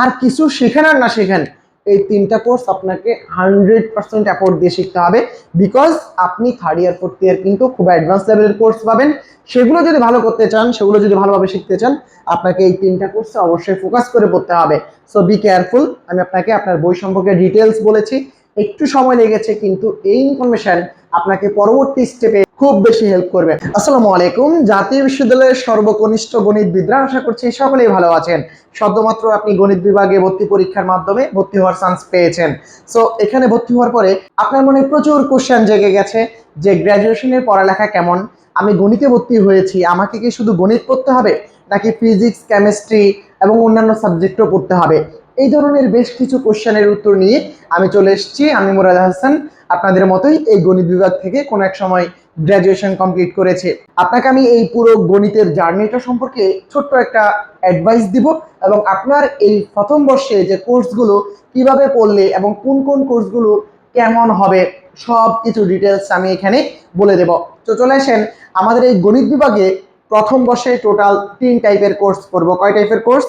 আর কিছু শেখেন আর না শেখেন, এই তিনটা কোর্স আপনাকে 100% এফোর্ট দিয়ে শিখতে হবে, বিকজ আপনি থার্ড ইয়ার ফোর্থ ইয়ার কিন্তু খুব অ্যাডভান্স লেভেলের কোর্স পাবেন। সেগুলো যদি ভালো করতে চান, সেগুলো যদি ভালোভাবে শিখতে চান, আপনাকে এই তিনটা কোর্সে অবশ্যই ফোকাস করে পড়তে হবে। So be careful. আমি আপনাকে আপনার বই সম্পর্কে ডিটেলস বলেছি, একটু সময় লেগেছে, কিন্তু এই ইনফরমেশন আপনাকে পরবর্তী স্টেপে খুব বেশি হেল্প করবে। আসসালামু আলাইকুম। জাতীয় বিশ্ববিদ্যালয়ের সর্বকনিষ্ঠ গণিতবিদরা, আশা করছি সকলেই ভালো আছেন। সদ্যমাত্র আপনি গণিত বিভাগে ভর্তি পরীক্ষার মাধ্যমে ভর্তি হওয়ার চান্স পেয়েছেন। সো এখানে ভর্তি হওয়ার পরে আপনার মনে প্রচুর কোশ্চেন জেগে গেছে যে গ্র্যাজুয়েশনের পড়ালেখা কেমন, আমি গণিতে ভর্তি হয়েছি, আমাকে কি শুধু গণিত পড়তে হবে নাকি ফিজিক্স, কেমিস্ট্রি এবং অন্যান্য সাবজেক্টও পড়তে হবে? এই ধরনের বেশ কিছু কোশ্চেনের উত্তর নিয়ে আমি চলে এসেছি। আমি মুরাদ হাসান, আপনাদের মতোই এই গণিত বিভাগ থেকে কোনো এক সময় গ্র্যাজুয়েশন কমপ্লিট করেছে। আপনাকে আমি এই পুরো গণিতের জার্নিটা সম্পর্কে ছোট্ট একটা অ্যাডভাইস দিব, এবং আপনার এই প্রথম বর্ষে যে কোর্সগুলো কিভাবে পড়লে এবং কোন কোন কোর্সগুলো কেমন হবে, সব কিছু ডিটেলস আমি এখানে বলে দেব। তো চলে আসেন, আমাদের এই গণিত বিভাগে প্রথম বর্ষে টোটাল 3 টাইপের কোর্স করব। কয় টাইপের কোর্স?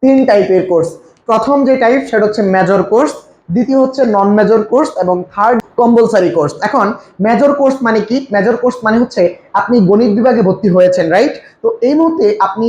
3 টাইপের কোর্স। প্রথম যে টাইপ সেটা হচ্ছে মেজর কোর্স, দ্বিতীয় হচ্ছে নন মেজর কোর্স, এবং থার্ড কম্পালসারি কোর্স। এখন মেজর কোর্স মানে কি? মেজর কোর্স মানে হচ্ছে আপনি গণিত বিভাগে ভর্তি হয়েছেন, রাইট? তো এই মুহূর্তে আপনি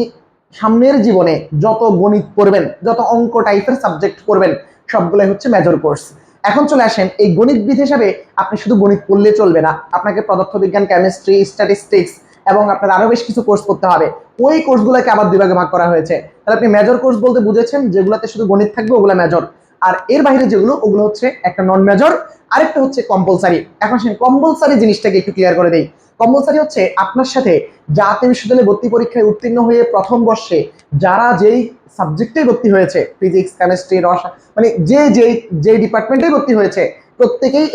সামনের জীবনে যত গণিত পড়বেন, যত অঙ্ক টাইপের সাবজেক্ট পড়বেন, সবগুলোই হচ্ছে মেজর কোর্স। এখন চলে আসেন, এই গণিতবিদ হিসাবে আপনি শুধু গণিত পড়লে চলবে না, আপনাকে পদার্থবিজ্ঞান, কেমিস্ট্রি, স্ট্যাটিস্টিক্স এবং আপনার আরো বেশ কিছু কোর্স করতে হবে। ওই কোর্সগুলোকে আবার দুই ভাগে ভাগ করা হয়েছে। তাহলে আপনি মেজর কোর্স বলতে বুঝেছেন যেগুলোতে শুধু গণিত থাকবে, ওগুলো মেজর। আর এর বাইরে যেগুলো, ওগুলো হচ্ছে একটা নন মেজর, আরেকটা হচ্ছে কম্পালসারি। এখন সেই কম্পালসারি জিনিসটাকে একটু ক্লিয়ার করে দেই। কম্পালসারি হচ্ছে আপনার সাথে জাতীয় বিশ্ববিদ্যালয়ে ভর্তি পরীক্ষায় উত্তীর্ণ হয়ে প্রথম বর্ষে যারা যেই সাবজেক্টে ভর্তি হয়েছে, ফিজিক্স, কেমিস্ট্রি, মানে যে ডিপার্টমেন্টে ভর্তি হয়েছে, প্রত্যেকেই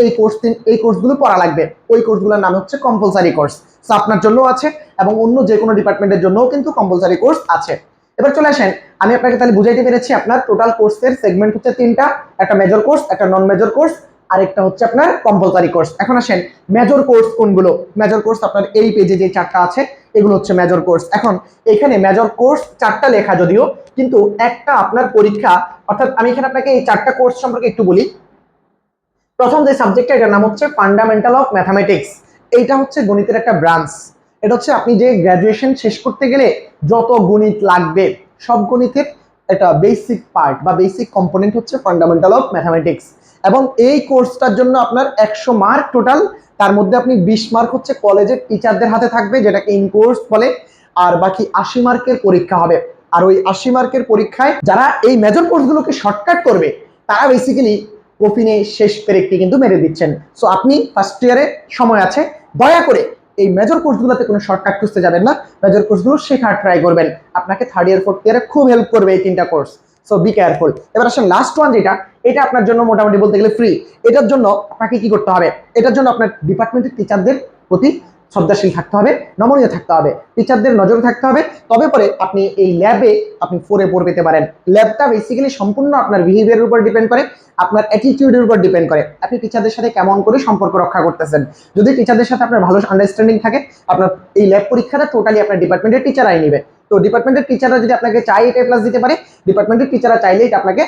এই কোর্সগুলো পড়া লাগবে। ওই কোর্সগুলোর নাম হচ্ছে কম্পালসারি কোর্স। সো আপনার জন্য আছে, এবং অন্য যে কোনো ডিপার্টমেন্টের জন্যও কিন্তু কম্পালসারি কোর্স আছে। এবার চলে আসেন, আমি আপনাকে তাহলে বুঝাইতে পেরেছি আপনার টোটাল কোর্সের সেগমেন্ট হচ্ছে 3টা, একটা মেজর কোর্স, একটা নন মেজর কোর্স, আরেকটা হচ্ছে আপনার কম্পালসারি কোর্স। এখন আসেন, মেজর কোর্স কোনগুলো? মেজর কোর্স আপনার এই পেজে যে 4টা আছে, এগুলো হচ্ছে মেজর কোর্স। এখন এখানে মেজর কোর্স 4টা লেখা যদিও, কিন্তু একটা আপনার পরীক্ষা, অর্থাৎ আমি এখানে আপনাকে এই 4টা কোর্স সম্পর্কে একটু বলি। প্রথম যে সাবজেক্টটা, এটার নাম হচ্ছে ফান্ডামেন্টাল অফ ম্যাথামেটিক্স। এইটা হচ্ছে গণিতের একটা ব্রাঞ্চ। এটা হচ্ছে আপনি যে গ্র্যাজুয়েশন শেষ করতে গেলে যত গণিত লাগবে, সব গণিতের একটা বেসিক পার্ট বা বেসিক কম্পোনেন্ট হচ্ছে ফান্ডামেন্টাল অফ ম্যাথামেটিক্স। এবং এই কোর্সটার জন্য আপনার 100 মার্ক টোটাল। তার মধ্যে আপনি 20 মার্ক হচ্ছে কলেজের টিচারদের হাতে থাকবে, যেটাকে ইন কোর্স বলে। আর বাকি 80 মার্কের পরীক্ষা হবে। আর ওই 80 মার্কের পরীক্ষায় যারা এই মেজর কোর্সগুলোকে শর্টকাট করবে, তারা বেসিক্যালি কফিনে শেষ পেরেকটি কিন্তু মেরে দিচ্ছেন। সো আপনি ফার্স্ট ইয়ারে সময় আছে, দয়া করে এই মেজর কোর্সগুলোতে কোনো শর্টকাট খুঁজতে যাবেন না, মেজর কোর্সগুলো শেখার ট্রাই করবেন। আপনাকে থার্ড ইয়ার ফোর্থ ইয়ারে খুব হেল্প করবে এই 3টা কোর্স। So be careful. এবার আসেন লাস্ট ওয়ান, যেটা এটা আপনার জন্য মোটামুটি বলতে গেলে ফ্রি। এটার জন্য আপনাকে কি করতে হবে? এটার জন্য আপনার ডিপার্টমেন্টের টিচারদের প্রতি শ্রদ্ধাশীল থাকতে হবে, নমনীয় থাকতে হবে, টিচারদের নজরে থাকতে হবে। তবে পরে আপনি এই ল্যাবে আপনি 4 পেতে পারেন। ল্যাবটা বেসিক্যালি সম্পূর্ণ আপনার বিহেভিয়ারের উপর ডিপেন্ড করে, আপনার অ্যাটিটিউডের উপর ডিপেন্ড করে, আপনি টিচারদের সাথে কেমন করে সম্পর্ক রক্ষা করতেছেন। যদি টিচারদের সাথে আপনার ভালো আন্ডারস্ট্যান্ডিং থাকে, আপনার এই ল্যাব পরীক্ষাটা টোটালি আপনার ডিপার্টমেন্টের টিচারাই নেবে। তো ডিপার্টমেন্টের টিচাররা যদি আপনাকে চাই এটা প্লাস দিতে পারে, ডিপার্টমেন্টের টিচাররা চাইলে এটা আপনাকে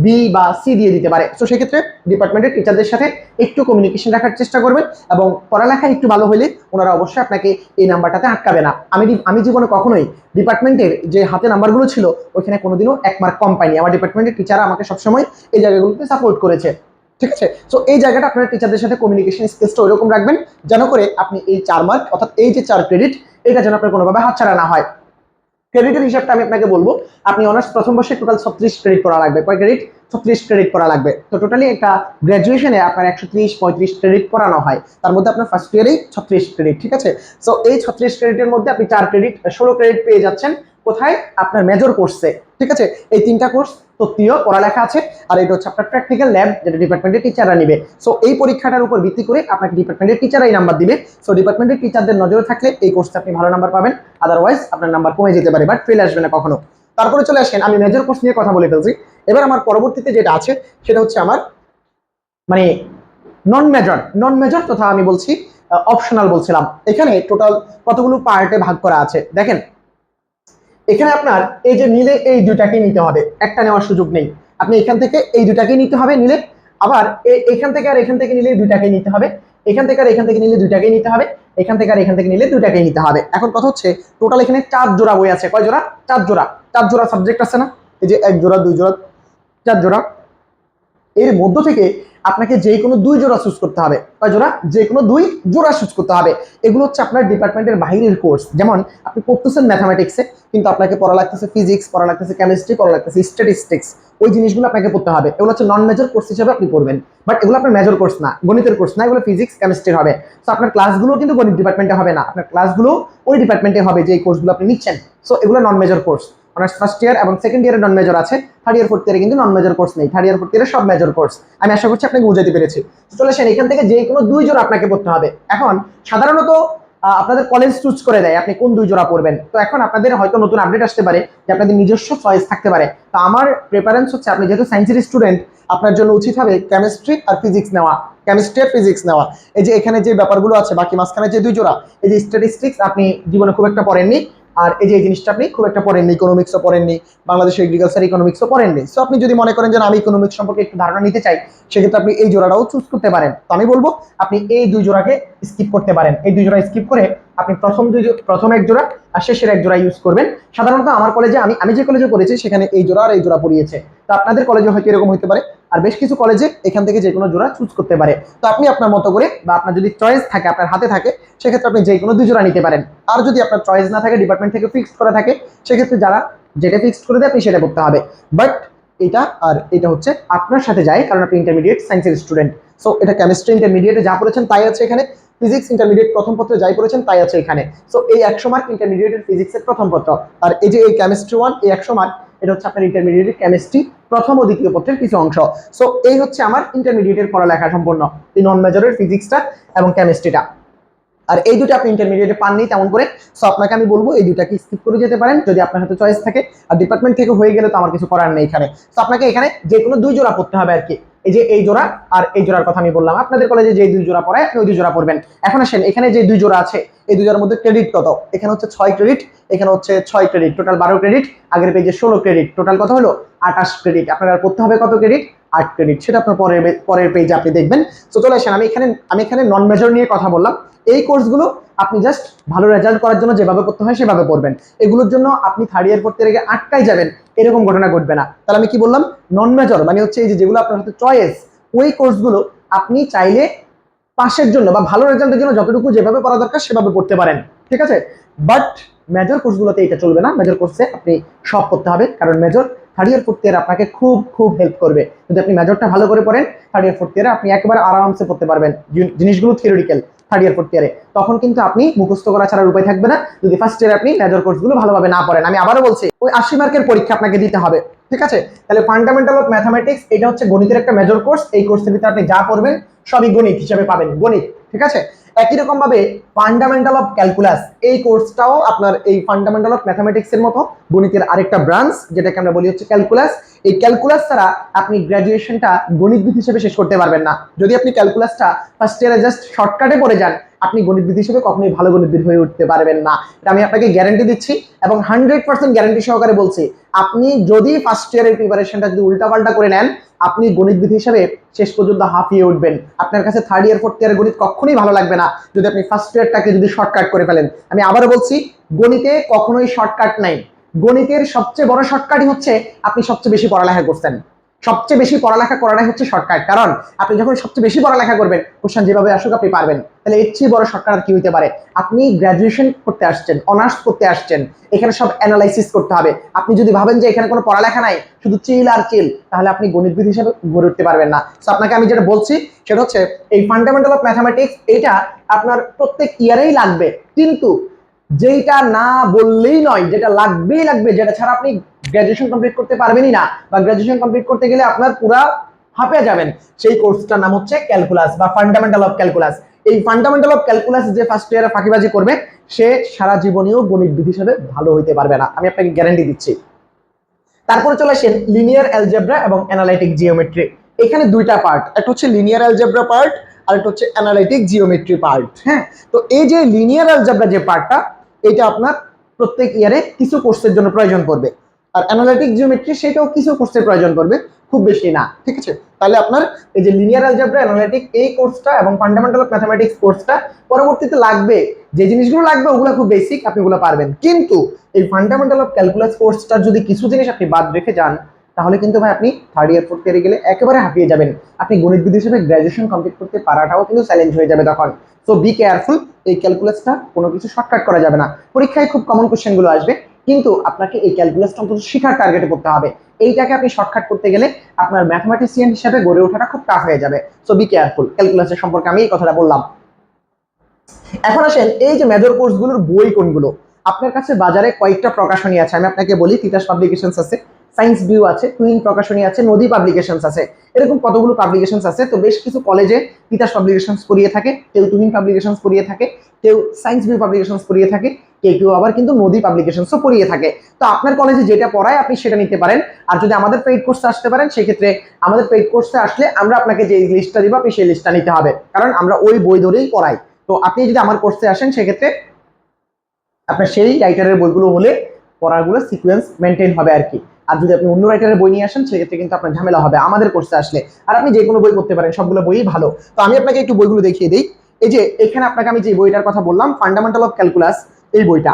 বি বা সি দিয়ে দিতে পারে। তো সেক্ষেত্রে ডিপার্টমেন্টের টিচারদের সাথে একটু কমিউনিকেশন রাখার চেষ্টা করবেন, এবং পড়ালেখা একটু ভালো হলে ওনারা অবশ্যই আপনাকে এই নাম্বারটাতে আটকাবে না। আমি জীবনে কখনোই ডিপার্টমেন্টের যে হাতে নাম্বারগুলো ছিল, ওইখানে কোনোদিনও 1 মার্ক কম পাইনি। আমার ডিপার্টমেন্টের টিচাররা আমাকে সবসময় এই জায়গাগুলোতে সাপোর্ট করেছে। ঠিক আছে? সো এই জায়গাটা আপনার টিচারদের সাথে কমিউনিকেশন স্কিলসটা ওইরকম রাখবেন, যেন করে আপনি এই 4 মার্ক, অর্থাৎ এই যে 4 ক্রেডিট, এটা যেন আপনার কোনোভাবে হাতছাড়া না হয়। ক্রেডিটের হিসাবটা আমি আপনাকে বলবো। আপনি অনার্স প্রথম বর্ষে টোটাল 36 ক্রেডিট পড়া লাগবে। কয় ক্রেডিট? 36 ক্রেডিট পড়া লাগবে। তো টোটালি একটা গ্র্যাজুয়েশনে আপনার 130-35 ক্রেডিট পড়ানো হয়, তার মধ্যে আপনার ফার্স্ট ইয়ারেই 36 ক্রেডিট। ঠিক আছে? সো এই 36 ক্রেডিটের মধ্যে আপনি 4 ক্রেডিট 16 ক্রেডিট পেয়ে যাচ্ছেন। কোথায়? আপনার মেজর কোর্সে। ঠিক আছে? এই 3টা কোর্স তত্ত্বীয় পড়ালেখা আছে, আর এটা হচ্ছে আপনার প্র্যাকটিক্যাল ল্যাব, যেটা ডিপার্টমেন্টের টিচাররা নেবে। সো এই পরীক্ষাটার উপর ভিত্তি করে আপনাকে ডিপার্টমেন্টের টিচাররাই নাম্বার দিবে। সো ডিপার্টমেন্টের টিচারদের নজরে থাকলে এই কোর্সে আপনি ভালো নাম্বার পাবেন, আদারওয়াইজ আপনার নাম্বার কমে যেতে পারে, বাট ফেল আসবে না কখনো। তারপরে চলে আসেন, আমি মেজর কোর্স নিয়ে কথা বলে ফেলছি। এবার আমার পরবর্তীতে যেটা আছে সেটা হচ্ছে আমার মানে নন মেজর তথা আমি বলছি অপশনাল বলছিলাম। এখানে টোটাল কতগুলো পার্টে ভাগ করা আছে দেখেন। এখানে আপনার এই যে নিলে এই দুটাকেই নিতে হবে, একটা নেওয়ার সুযোগ নেই। আপনি এখান থেকে এই দুটাকেই নিতে হবে নিলে, আবার এখান থেকে আর এখান থেকে নিলে দুটাকেই নিতে হবে, এখান থেকে আর এখান থেকে নিলে দুটাকেই নিতে হবে, এখান থেকে আর এখান থেকে নিলে দুটাকেই নিতে হবে। এখন কথা হচ্ছে টোটাল এখানে 4 জোড়া বই আছে। কয় জোড়া? 4 জোড়া। 4 জোড়া সাবজেক্ট আছে না? এই যে 1 জোড়া 2 জোড়া 4 জোড়া। এর মধ্য থেকে আপনাকে যে কোনো 2 জোড়া চুজ করতে হবে। কয় জোড়া? যে কোনো 2 জোড়া চুজ করতে হবে। এগুলো হচ্ছে আপনার ডিপার্টমেন্টের বাইরের কোর্স। যেমন আপনি পড়তেছেন ম্যাথামেটিক্সে, কিন্তু আপনাকে পড়া লাগতেছে ফিজিক্স, পড়া লাগতেছে কেমিস্ট্রি, পড়া লাগতেছে স্ট্যাটিস্টিক্স, ওই জিনিসগুলো আপনাকে পড়তে হবে। এগুলো হচ্ছে নন মেজর কোর্স হিসেবে আপনি পড়বেন, বাট এগুলো আপনার মেজর কোর্স না, গণিতের কোর্স না, এগুলো ফিজিক্স কেমিস্ট্রির হবে। তো আপনার ক্লাসগুলো কিন্তু গণিত ডিপার্টমেন্টে হবে না, আপনার ক্লাসগুলো ওই ডিপার্টমেন্টে হবে যে কোর্সগুলো আপনি নিচ্ছেন। সো এগুলো নন major course. Honours first year এবং সেকেন্ড ইয়ারে নন মেজর আছে, থার্ড ইয়ার ফোর্থ ইয়ারে কিন্তু নন মেজর কোর্স নেই, থার্ড ইয়ার ফোর্থ ইয়ারে সব মেজর কোর্স। আমি আশা করছি আপনাকে বুঝাতে পেরেছি। চলে আসেন, এখান থেকে যে কোনো 2 জোড়া আপনাকে পড়তে হবে। এখন সাধারণত আপনাদের কলেজ চুজ করে দেয় আপনি কোন 2 জোড়া পড়বেন। তো এখন আপনাদের হয়তো নতুন আপডেট আসতে পারে যে আপনাদের নিজস্ব চয়েস থাকতে পারে। তো আমার প্রেফারেন্স হচ্ছে আপনি যেহেতু সায়েন্সের স্টুডেন্ট, আপনার জন্য উচিত হবে কেমিস্ট্রি আর ফিজিক্স নেওয়া, কেমিস্ট্রি আর ফিজিক্স নেওয়া। এই যে এখানে যে ব্যাপারগুলো আছে বাকি মাঝখানে যে 2 জোড়া, এই যে স্ট্যাটিস্টিক্স আপনি জীবনে খুব একটা পড়েননি, আর এই যে এই জিনিসটা আপনি খুব একটা পড়েননি, ইকোনমিক্সও পড়েননি, বাংলাদেশের এগ্রিকালচার ইকোনমিক্সও পড়েননি। সো আপনি যদি মনে করেন যে আমি ইকোনমিক্স সম্পর্কে একটু ধারণা নিতে চাই, সেক্ষেত্রে আপনি এই জোড়াটাও চুজ করতে পারেন। তো আমি বলবো আপনি এই 2 জোড়াকে স্কিপ করতে পারেন। এই 2 জোড়া স্কিপ করে আপনি প্রথম 1 জোড়া আর শেষের 1 জোড়া ইউজ করবেন। সাধারণত আমার কলেজে আমি যে কলেজে পড়েছি সেখানে এই জোড়া আর এই জোড়া পড়িয়েছে। তো আপনাদের কলেজে হয়তো এরকম হতে পারে, আর বেশ কিছু কলেজে এখান থেকে যে কোনো জোড়া চুজ করতে পারে। তো আপনি আপনার মতো করে, বা আপনার যদি চয়েস থাকে, আপনার হাতে থাকে, সেক্ষেত্রে আপনি যে কোনো 2 জোড়া নিতে পারেন। আর যদি আপনার চয়েস না থাকে, ডিপার্টমেন্ট থেকে ফিক্সড করা থাকে, সেক্ষেত্রে যারা যেটা ফিক্সড করে দেয় আপনি সেটা করতে হবে। বাট এটা আর এটা হচ্ছে আপনার সাথে যায়, কারণ আপনি ইন্টারমিডিয়েট সায়েন্সের স্টুডেন্ট। সো এটা কেমিস্ট্রি ইন্টারমিডিয়েটে যা পড়েছেন তাই আছে এখানে, ফিজিক্স ইন্টারমিডিয়েট প্রথম পত্রে যাই পড়েছেন তাই আছে এখানে। সো এই 100 মার্ক ইন্টারমিডিয়েটের ফিজিক্সের প্রথম পত্র, আর এই যে এই কেমিস্ট্রি 1 এই 100 মার্ক, এটা হচ্ছে আপনার ইন্টারমিডিয়েটের কেমিস্ট্রি প্রথম ও দ্বিতীয় পত্রের কিছু অংশ। সো এই হচ্ছে আমার ইন্টারমিডিয়েটের পড়ালেখা সম্পূর্ণ, এই নন মেজরের ফিজিক্সটা এবং কেমিস্ট্রিটা। আর এই দুটো আপনি ইন্টারমিডিয়েটে পাননি তেমন করে। সো আপনাকে আমি বলবো এই দুটাকে স্কিপ করে যেতে পারেন যদি আপনার হাতে চয়েস থাকে, আর ডিপার্টমেন্ট থেকে হয়ে গেলে তো আমার কিছু করার নেই এখানে। তো আপনাকে এখানে যে কোনো 2 জোড়া পড়তে হবে আর কি। এই যে এই জোড়া আর এই জোড়ার কথা আমি বললাম, আপনাদের কলেজে যে 2 জোড়া পড়ায় আপনি ওই 2 জোড়া পড়বেন। এখন আসেন, এখানে যে 2 জোড়া আছে এই 2 জোড়ার মধ্যে ক্রেডিট কত? এখানে হচ্ছে 6 ক্রেডিট, এখানে হচ্ছে 6 ক্রেডিট, টোটাল 12 ক্রেডিট। আগের পেজে 16 ক্রেডিট, টোটাল কত হলো? 28 ক্রেডিট। আপনার পড়তে হবে কত ক্রেডিট? 8 ক্রেডিট। সেটা আপনার পরের পেজে আপনি দেখবেন। তো চলে আসেন, আমি এখানে নন মেজর নিয়ে কথা বললাম। এই কোর্সগুলো আপনি জাস্ট ভালো রেজাল্ট করার জন্য যেভাবে পড়তে হয় সেভাবে পড়বেন। এগুলোর জন্য আপনি থার্ড ইয়ার পড়তে গিয়ে আটকাই যাবেন, এরকম ঘটনা ঘটবে না। তাহলে আমি কি বললাম? নন মেজর মানে হচ্ছে এই যেগুলো আপনার হাতে চয়েস, ওই কোর্সগুলো আপনি চাইলে পাশের জন্য বা ভালো রেজাল্টের জন্য যতটুকু যেভাবে পড়া দরকার সেভাবে পড়তে পারেন, ঠিক আছে? বাট মেজর কোর্সগুলোতে এটা চলবে না। মেজর কোর্সে আপনি সব পড়তে হবে, কারণ major third year fourth year আপনাকে খুব খুব হেল্প করবে। যদি আপনি মেজরটা ভালো করে পড়েন, থার্ড ইয়ার ফোর্থ ইয়ারে আপনি একেবারে আরামসে পড়তে পারবেন জিনিসগুলো থিওরিটিক্যাল। থার্ড ইয়ার ফোর্থ ইয়ারে তখন কিন্তু আপনি মুখস্থ করা ছাড়ার উপায় থাকবে না যদি ফার্স্ট ইয়ারে আপনি মেজর কোর্সগুলো ভালোভাবে না পড়েন। আমি আবারও বলছি, ওই 80 মার্কের পরীক্ষা আপনাকে দিতে হবে, ঠিক আছে? তাহলে ফান্ডামেন্টাল অফ ম্যাথামেটিক্স এটা হচ্ছে গণিতের একটা মেজর কোর্স। এই কোর্সের ভিতরে আপনি যা পড়বেন সবই গণিত হিসেবে পাবেন, গণিত, ঠিক আছে? একই রকম ভাবে ফান্ডামেন্টাল অফ ক্যালকুলাস এই কোর্সটাও আপনার এই ফান্ডামেন্টাল অফ ম্যাথামেটিক্স এর মতো গণিতের আরেকটা ব্রাঞ্চ, যেটাকে আমরা বলি হচ্ছে ক্যালকুলাস। এই ক্যালকুলাস ছাড়া আপনি গ্র্যাজুয়েশনটা গণিতবিদ হিসেবে শেষ করতে পারবেন না। যদি আপনি ক্যালকুলাসটা ফার্স্ট ইয়ারে জাস্ট শর্টকাটে পড়ে যান, আপনি গণিতবিদ হিসেবে কখনোই ভালো গণিতবিদ হয়ে উঠতে পারবেন না। এটা আমি আপনাকে গ্যারান্টি দিচ্ছি, এবং 100% গ্যারান্টি সহকারে বলছি। আপনি যদি ফার্স্ট ইয়ারের প্রিপারেশনটা যদি উল্টাপাল্টা করে নেন, আপনি গণিতবিদ হিসেবে শেষ পর্যন্ত হাঁপিয়ে উঠবেন। আপনার কাছে থার্ড ইয়ার ফোর্থ ইয়ারের গণিত কখনোই ভালো লাগবে না যদি আপনি ফার্স্ট ইয়ারটাকে যদি শর্টকাট করে ফেলেন। আমি আবারও বলছি, গণিতে কখনোই শর্টকাট নাই। গণিতের সবচেয়ে বড় শর্টকাটই হচ্ছে আপনি সবচেয়ে বেশি পড়ালেখা করছেন। সবচেয়ে বেশি পড়ালেখা করাটাই হচ্ছে শর্টকাট, কারণ আপনি যখন সবচেয়ে বেশি পড়ালেখা করবেন, কোশ্চেন যেভাবে আসুক আপনি পারবেন। তাহলে এর চেয়ে বড় শর্টকাট আর কি হইতে পারে? আপনি গ্র্যাজুয়েশন করতে আসছেন, অনার্স করতে আসছেন, এখানে সব অ্যানালাইসিস করতে হবে। আপনি যদি ভাবেন যে এখানে কোনো পড়ালেখা নাই, শুধু চিল আর চিল, তাহলে আপনি গণিতবিদ হিসেবে গড়ে উঠতে পারবেন না। সো আপনাকে আমি যেটা বলছি সেটা হচ্ছে এই ফান্ডামেন্টাল অফ ম্যাথামেটিক্স এটা আপনার প্রত্যেক ইয়ারেই লাগবে, কিন্তু যেটা না বললেই নয়, যেটা লাগবেই লাগবে, যেটা ছাড়া আপনি গ্র্যাজুয়েশন কমপ্লিট করতে পারবেনই না, বা গ্র্যাজুয়েশন কমপ্লিট করতে গেলে আপনার পুরা হাঁপে যাবেন, সেই কোর্সটার নাম হচ্ছে ক্যালকুলাস বা ফান্ডামেন্টাল অফ ক্যালকুলাস। এই ফান্ডামেন্টাল অফ ক্যালকুলাস যে ফার্স্ট ইয়ারে ফাঁকিবাজি করবে, সে সারা জীবনেও গণিতবিদ হিসেবে ভালো হইতে পারবে না, আমি আপনাকে গ্যারান্টি দিচ্ছি। তারপরে চলে আসেন লিনিয়ার অ্যালজেব্রা এবং অ্যানালাইটিক জিওমেট্রি। এখানে দুইটা পার্ট, একটা হচ্ছে লিনিয়ার অ্যালজেব্রা পার্ট আর একটা হচ্ছে অ্যানালাইটিক জিওমেট্রি পার্ট। হ্যাঁ, তো এই যে লিনিয়ার অ্যালজেব্রা যে পার্টটা, এটা আপনার প্রত্যেক ইয়ারে কিছু কোর্সের জন্য প্রয়োজন পড়বে। আর অ্যানালিটিক জিওমেট্রি সেটাও কিছু কোর্সের প্রয়োজন পড়বে, খুব বেশি না, ঠিক আছে। তাহলে আপনার এই যে লিনিয়ার অ্যালজেব্রা, অ্যানালিটিক এই কোর্সটা এবং ফান্ডামেন্টাল অফ ম্যাথমেটিক্স কোর্সটা পরবর্তীতে লাগবে, যে জিনিসগুলো লাগবে ওগুলো খুব বেসিক, আপনি ওগুলো পারবেন। কিন্তু এই ফান্ডামেন্টাল অফ ক্যালকুলাস কোর্সটার যদি কিছু জিনিস আপনি বাদ রেখে যান, তাহলে কিন্তু ভাই আপনি থার্ড ইয়ার ফোর্থ ইয়ারে গেলে একেবারে হাঁপিয়ে যাবেন। আপনি গণিতবিদ হিসেবে গ্র্যাজুয়েশন কমপ্লিট করতে পারাটাও কিন্তু চ্যালেঞ্জ হয়ে যাবে তখন। সো বি কেয়ারফুল, এই ক্যালকুলাসটা কোনো কিছু শর্টকাট করা যাবে না। পরীক্ষায় খুব কমন কোশ্চেনগুলো আসবে, কিন্তু আপনাকে এই ক্যালকুলাসটা অন্তত শেখার টার্গেটে করতে হবে। এইটাকে আপনি শর্টকাট করতে গেলে আপনার ম্যাথমেটিশিয়ান হিসেবে গড়ে ওঠাটা খুব টাফ হয়ে যাবে। সো বি কেয়ারফুল, ক্যালকুলাসের সম্পর্কে আমি এই কথাটা বললাম। এখন আসেন এই যে মেজর কোর্সগুলোর বই কোনগুলো। আপনার কাছে বাজারে কয়েকটা প্রকাশনী আছে, আমি আপনাকে বলি। তিতাস পাবলিকেশনস আছে, সায়েন্স ভিউ আছে, টুইন প্রকাশনী আছে, নদী পাবলিকেশনস আছে, এরকম কতগুলো পাবলিকেশনস আছে। তো বেশ কিছু কলেজে তিতাস পাবলিকেশনস পড়িয়ে থাকে, কেউ টুইন পাবলিকেশনস পড়িয়ে থাকে, কেউ সায়েন্স ভিউ পাবলিকেশনস পড়িয়ে থাকে, কেউ আবার কিন্তু নদী পাবলিকেশনসও পড়িয়ে থাকে। তো আপনার কলেজে যেটা পড়ায় আপনি সেটা নিতে পারেন। আর যদি আমাদের পেইড কোর্সে আসতে পারেন, সেক্ষেত্রে আমাদের পেইড কোর্সে আসলে আমরা আপনাকে যে লিস্টটা দিব আপনি সেই লিস্টটা নিতে হবে, কারণ আমরা ওই বই ধরেই পড়াই। তো আপনি যদি আমার কোর্সে আসেন, সেক্ষেত্রে আপনার সেই রাইটারের বইগুলো হলে পড়াগুলো সিকোয়েন্স মেনটেন হবে আর কি। আর যদি আপনি অন্য রাইটারের বই নিয়ে আসেন, সেক্ষেত্রে কিন্তু আপনার ঝামেলা হবে আমাদের কোর্সে আসলে। আর আপনি যে কোনো বই পড়তে পারেন, সবগুলো বই ভালো। তো আমি আপনাকে একটু বইগুলো দেখিয়ে দিই। এই যে এখানে আপনাকে আমি যে বইটার কথা বললাম, ফান্ডামেন্টাল অফ ক্যালকুলাস, এই বইটা,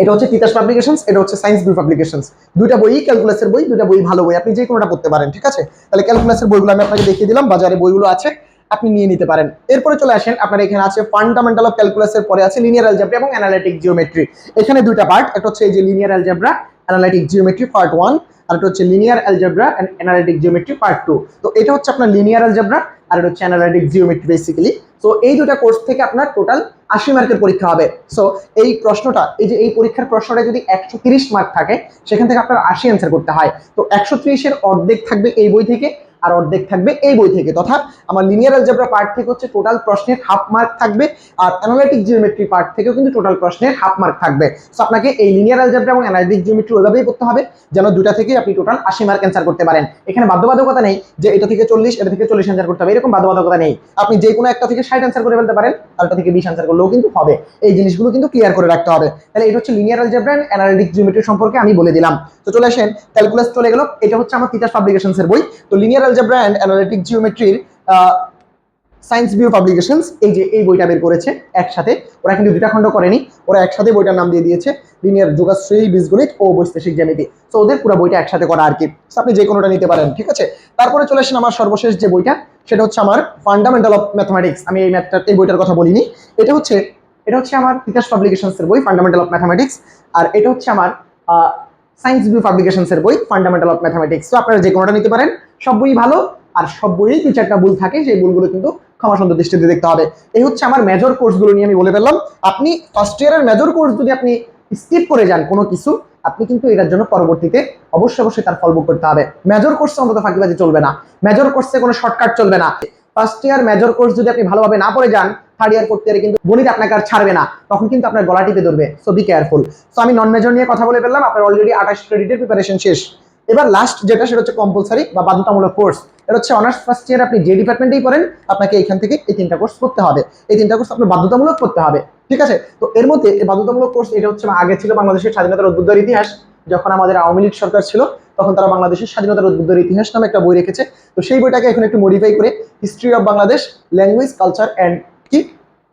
এটা হচ্ছে তিতাস পাবলিকেশনস, এটা হচ্ছে সায়েন্স ভিউ পাবলিকেশনস। দুইটা বই ক্যালকুলাসের বই, দুইটা বই ভালো বই, আপনি যে কোনোটা পড়তে পারেন, ঠিক আছে। তাহলে ক্যালকুলাসের বইগুলো আমি আপনাকে দেখিয়ে দিলাম, বাজারে বইগুলো আছে, আপনি নিয়ে নিতে পারেন। এরপরে চলে আসেন, আপনার এখানে আছে ফান্ডামেন্টাল অফ ক্যালকুলাসের পরে আছে লিনিয়ার অ্যালজেব্রা এবং অ্যানালিটিক জিওমেট্রি। এখানে দুইটা পার্ট, একটা হচ্ছে এই যে linear algebra analytic geometry part 1, আর এটা হচ্ছে linear algebra and analytic geometry part 2। তো এটা হচ্ছে আপনার লিনিয়ার অ্যালজেব্রা আর এটা হচ্ছে অ্যানালিটিক জিওমেট্রি বেসিক্যালি। তো এই দুটা কোর্স থেকে আপনার টোটাল 80 মার্কের পরীক্ষা হবে। সো এই প্রশ্নটা, এই যে এই পরীক্ষার প্রশ্নটা যদি 130 মার্ক থাকে, সেখান থেকে আপনার 80 অ্যান্সার করতে হয়। তো 130-এর অর্ধেক থাকবে এই বই থেকে, আর অর্ধেক থাকবে এই বই থেকে। তথা আমার লিনিয়ার অ্যালজেব্রা পার্ট থেকে হচ্ছে টোটাল প্রশ্নের হাফ মার্ক থাকবে, আর অ্যানালিটিক জিওমেট্রি পার্ট থেকেও কিন্তু টোটাল প্রশ্নের হাফ মার্ক থাকবে। সো আপনাকে এই লিনিয়ার অ্যালজেব্রা এবং অ্যানালিটিক জিওমেট্রি ওইভাবেই করতে হবে যেন দুটা থেকে আপনি টোটাল 80 মার্ক অ্যান্সার করতে পারেন। এখানে বাধ্যবাধকতা নেই যে এটা থেকে 40, এটা থেকে 40 অ্যান্সার করতে হবে, এরকম বাধ্যবাধকতা নেই। আপনি যে কোনো একটা থেকে 60 অ্যান্সার করে ফেলতে পারেন, আর এটা থেকে 20 অ্যান্সার করলেও কিন্তু হবে। এই জিনিসগুলো কিন্তু ক্লিয়ার করে রাখতে হবে। তাহলে এটা হচ্ছে linear algebra and analytic geometry সম্পর্কে আমি বলে দিলাম। তো চলে আসেন, ক্যালকুলাস চলে গেল, এটা হচ্ছে আমার তিতাস পাবলিকেশনস এর বই। তো লিনিয়ার অ্যালজেব্রা এন্ড অ্যানালিটিক জিওমেট্রির সায়েন্স ভিউ পাবলিকেশনস, এই যে এই বইটা বের করেছে একসাথে। ওরা কিন্তু দুটা খণ্ড করেনি, ওরা একসাথে বইটার নাম দিয়ে দিয়েছে লিনিয়ার যোগাশ্রী বীজগণিত ও বৈশ্লেষিক জ্যামিতি। তো ওদের পুরো বইটা একসাথে করা আর কি। আপনি যে কোনোটা নিতে পারেন, ঠিক আছে। তারপরে চলে আসেন আমার সর্বশেষ যে বইটা, সেটা হচ্ছে আমার ফান্ডামেন্টাল অফ ম্যাথমেটিক্স। আমি এই বইটার কথা বলিনি। এটা হচ্ছে আমার তিতাস পাবলিকেশনস এর বই ফান্ডামেন্টাল অফ ম্যাথমেটিক্স, আর এটা হচ্ছে আমার সায়েন্স ভিউ পাবলিকেশনস এর বই ফান্ডামেন্টাল অফ ম্যাথমেটিক্স। তো আপনারা যে কোনোটা নিতে পারেন, সব বই ভালো। আর সব বইয়েই 2-4টা ভুল থাকে, সেই ভুলগুলো কিন্তু ক্ষমা সুন্দর দৃষ্টিতে দেখতে হবে। এই হচ্ছে আমার মেজর কোর্সগুলো নিয়ে আমি বলে ফেললাম। আপনি ফার্স্ট ইয়ারের মেজর কোর্স যদি আপনি স্কিপ করে যান কোনো কিছু, আপনি কিন্তু এটার জন্য পরবর্তীতে অবশ্যই তার ফল ভোগ করতে হবে। মেজর কোর্সে অন্তত ফাঁকিবাজি চলবে না, মেজর কোর্সে কোনো শর্টকাট চলবে না। ফার্স্ট ইয়ার মেজর কোর্স যদি আপনি ভালোভাবে না পড়ে যান, থার্ড ইয়ার করতে গেলে কিন্তু গণিত আপনাকে আর ছাড়বে না, তখন কিন্তু আপনার গলা টিপে ধরবে। So be careful. সো আমি নন মেজর নিয়ে কথা বলে ফেললাম, আপনার অলরেডি 28 ক্রেডিটের প্রিপারেশন শেষ। এবার লাস্ট যেটা, সেটা হচ্ছে কম্পালসারি বা বাধ্যতামূলক কোর্স। এটা হচ্ছে অনার্স ফার্স্ট ইয়ার, আপনি যে ডিপার্টমেন্টেই পড়েন, আপনাকে এখান থেকে এই 3টা কোর্স করতে হবে। এই 3টা কোর্স আপনার বাধ্যতামূলক করতে হবে, ঠিক আছে। তো এর মধ্যে এই বাধ্যতামূলক কোর্স, এটা হচ্ছে আগে ছিল বাংলাদেশের স্বাধীনতার উদ্বুদ্ধের ইতিহাস। যখন আমাদের আওয়ামী লীগ সরকার ছিল, তখন তারা বাংলাদেশের স্বাধীনতার উদ্বুদ্ধের ইতিহাস নামে একটা বই রেখেছে। তো সেই বইটাকে এখন একটু মডিফাই করে history of Bangladesh, language, culture and কি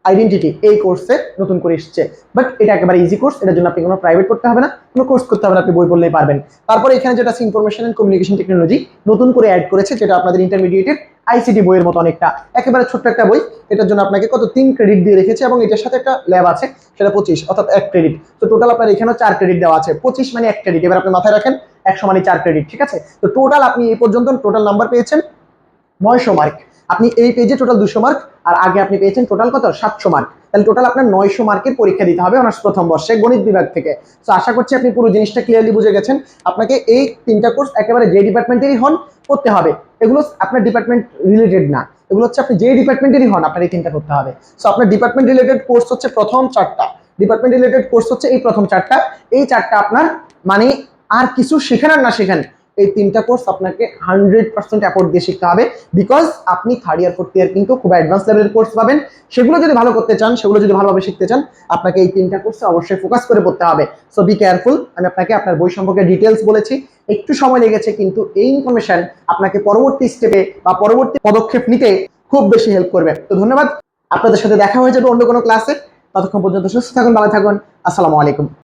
আইডেন্টিটি, এই কোর্সে নতুন করে এসেছে। বাট এটা একেবারে ইজি কোর্স, এটার জন্য আপনি কোনো প্রাইভেট পড়তে হবে না, কোনো কোর্স করতে হবে না, আপনি বই পড়লেই পারবেন। তারপরে এখানে যেটা আছে ইনফরমেশন এন্ড কমিউনিকেশন টেকনোলজি, নতুন করে অ্যাড করেছে, যেটা আপনাদের ইন্টারমিডিয়েটের আইসিটি বইয়ের মতো অনেকটা, একেবারে ছোট্ট একটা বই। এটার জন্য আপনাকে কত 3 ক্রেডিট দিয়ে রেখেছে, এবং এটার সাথে একটা ল্যাব আছে, সেটা 25, অর্থাৎ 1 ক্রেডিট। তো টোটাল আপনার এখানেও 4 ক্রেডিট দেওয়া আছে। 25 মানে 1 ক্রেডিট, এবার আপনি মাথায় রাখেন 100 মানে 4 ক্রেডিট, ঠিক আছে। তো টোটাল আপনি এই পর্যন্ত টোটাল নাম্বার পেয়েছেন 900 মার্ক। আপনি এই পেজে টোটাল 200 মার্ক, আর আগে আপনি পেয়েছেন টোটাল কত 700 মার্ক। তাহলে টোটাল আপনার 900 মার্কের পরীক্ষা দিতে হবে অনার্স প্রথম বর্ষে গণিত বিভাগ থেকে। তো আশা করছি আপনি পুরো জিনিসটা ক্লিয়ারলি বুঝে গেছেন। আপনাকে এই 3টা কোর্স একেবারে যে ডিপার্টমেন্টেরই হন করতে হবে। এগুলো আপনার ডিপার্টমেন্ট রিলেটেড না, এগুলো হচ্ছে আপনি যে ডিপার্টমেন্টেরই হন, আপনার এই 3টা করতে হবে। সো আপনার ডিপার্টমেন্ট রিলেটেড কোর্স হচ্ছে প্রথম 4টা, ডিপার্টমেন্ট রিলেটেড কোর্স হচ্ছে এই প্রথম 4টা। এই 4টা আপনার মানে আর কিছু শেখেন আর না শেখেন, এই তিনটা কোর্স আপনাকে 100% এফোর্ট দিয়ে শিখতে হবে, বিকজ আপনি থার্ড ইয়ার ফোর্থ ইয়ার কিন্তু খুব অ্যাডভান্স লেভেলের কোর্স পাবেন। সেগুলো যদি ভালো করতে চান, সেগুলো যদি ভালোভাবে শিখতে চান, আপনাকে এই তিনটা কোর্সে অবশ্যই ফোকাস করে পড়তে হবে। So be careful. আমি আপনাকে আপনার বই সম্পর্কে ডিটেলস বলেছি, একটু সময় লেগেছে, কিন্তু এই ইনফরমেশন আপনাকে পরবর্তী স্টেপে বা পরবর্তী পদক্ষেপ নিতে খুব বেশি হেল্প করবে। তো ধন্যবাদ, আপনাদের সাথে দেখা হয়ে যাবে অন্য কোনো ক্লাসে। ততক্ষণ পর্যন্ত সুস্থ থাকুন, ভালো থাকুন। আসসালামু আলাইকুম।